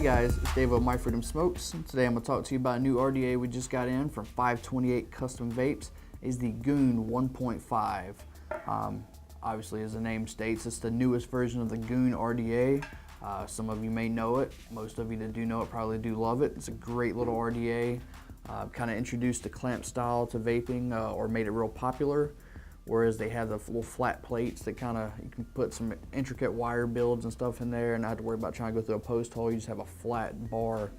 Hey guys, it's Dave of My Freedom Smokes. Today I'm going to talk to you about a new RDA we just got in from 528 Custom Vapes. Is the GOON 1.5. Obviously, as the name states, it's the newest version of the GOON RDA. Some of you may know it. Most of you that do know it probably do love it. It's a great little RDA. Kind of introduced the clamp style to vaping, or made it real popular. Whereas they have the little flat plates that you can put some intricate wire builds and stuff in there and not have to worry about trying to go through a post hole. You just have a flat bar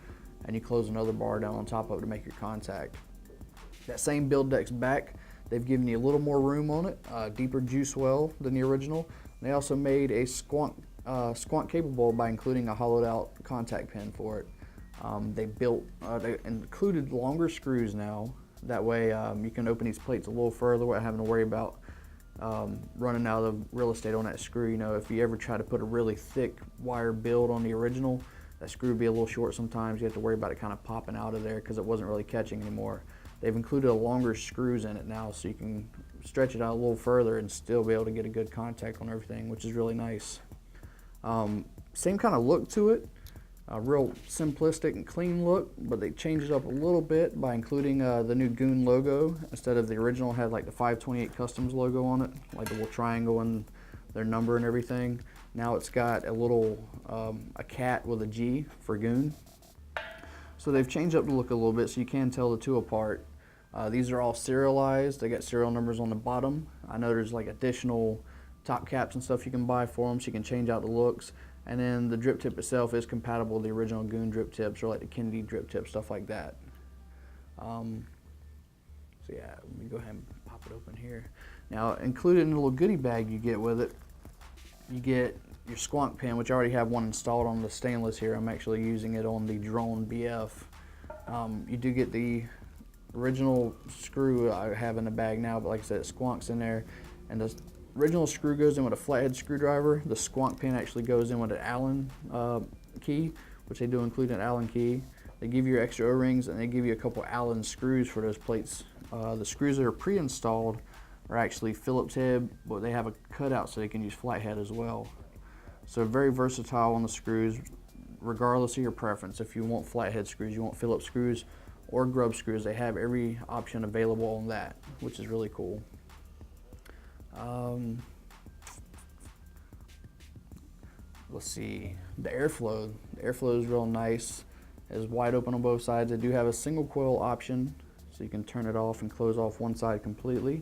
and you close another bar down on top of it to make your contact. That same build deck's back. They've given you a little more room on it, deeper juice well than the original. They also made a squonk capable by including a hollowed out contact pin for it. They included longer screws now. That way you can open these plates a little further without having to worry about running out of real estate on that screw. You know, if you ever try to put a really thick wire build on the original, that screw would be a little short sometimes. You have to worry about it kind of popping out of there because it wasn't really catching anymore. They've included a longer screws in it now, so you can stretch it out a little further and still be able to get a good contact on everything, which is really nice. Same kind of look to it. A real simplistic and clean look, but they changed it up a little bit by including the new GOON logo. Instead of the original had like the 528 Customs logo on it, like the little triangle and their number and everything. Now it's got a little a cat with a G for GOON. So they've changed up the look a little bit so you can tell the two apart. These are all serialized. They got serial numbers on the bottom. I know there's like additional top caps and stuff you can buy for them so you can change out the looks. And then the drip tip itself is compatible with the original GOON drip tips, or like the Kennedy drip tip, stuff like that. So yeah, let me go ahead and pop it open here. Now, included in the little goodie bag you get with it, you get your squonk pin, which I already have one installed on the stainless here. I'm actually using it on the Drone BF. You do get the original screw I have in the bag now, but like I said, it squonks in there, and the original screw goes in with a flathead screwdriver. The squonk pin actually goes in with an Allen key, which they do include an Allen key. They give you your extra O-rings, and they give you a couple Allen screws for those plates. The screws that are pre-installed are actually Phillips head, but they have a cutout so they can use flathead as well. So very versatile on the screws, regardless of your preference. If you want flathead screws, you want Phillips screws, or grub screws, they have every option available on that, which is really cool. Let's see, the airflow. The airflow is real nice. It's wide open on both sides. They do have a single coil option, so you can turn it off and close off one side completely,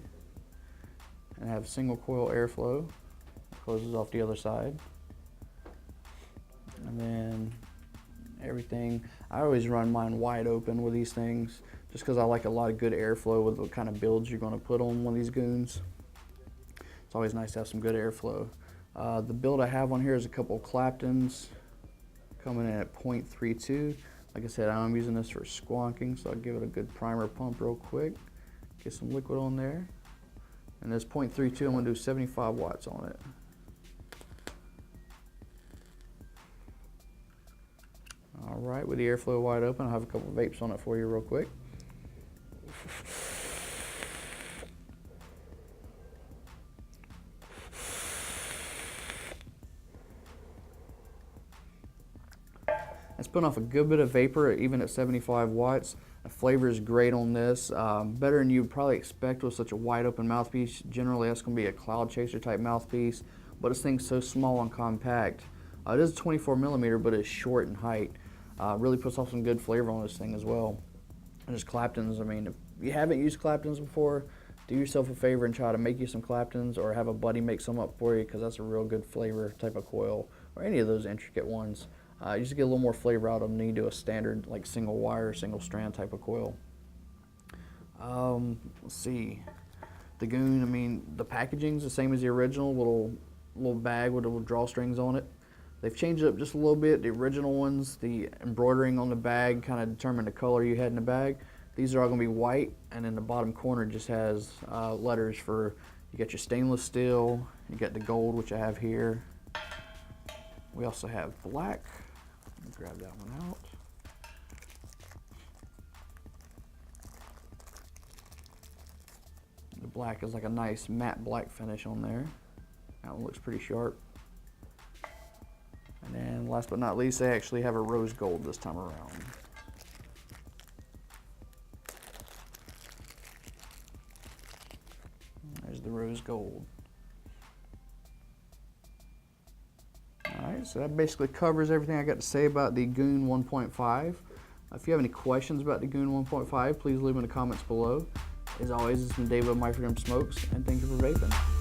and have single coil airflow. It closes off the other side. And then everything, I always run mine wide open with these things, just because I like a lot of good airflow with what kind of builds you're going to put on one of these GOONs. It's always nice to have some good airflow. The build I have on here is a couple of Claptons coming in at 0.32. Like I said, I'm using this for squonking, so I'll give it a good primer pump real quick. Get some liquid on there. And this 0.32, I'm going to do 75 watts on it. All right, with the airflow wide open, I'll have a couple of vapes on it for you real quick. It's putting off a good bit of vapor, even at 75 watts. The flavor is great on this, better than you'd probably expect with such a wide open mouthpiece. Generally, that's going to be a cloud chaser type mouthpiece, but this thing's so small and compact. It is 24 millimeter, but it's short in height. Really puts off some good flavor on this thing as well. And just Claptons, I mean, if you haven't used Claptons before, do yourself a favor and try to make you some Claptons, or have a buddy make some up for you, because that's a real good flavor type of coil, or any of those intricate ones. You just get a little more flavor out of them than you do a standard like single wire, single strand type of coil. Let's see, the GOON, I mean, the packaging's the same as the original, little bag with little drawstrings on it. They've changed it up just a little bit. The original ones, the embroidering on the bag kind of determined the color you had in the bag. These are all going to be white, and in the bottom corner just has letters for, you got your stainless steel, you got the gold, which I have here. We also have black. Let me grab that one out. The black is like a nice matte black finish on there. That one looks pretty sharp. And then last but not least, they actually have a rose gold this time around. There's the rose gold. Alright, so that basically covers everything I got to say about the GOON 1.5. If you have any questions about the GOON 1.5, please leave them in the comments below. As always, it's been Dave of My Freedom Smokes, and thank you for vaping.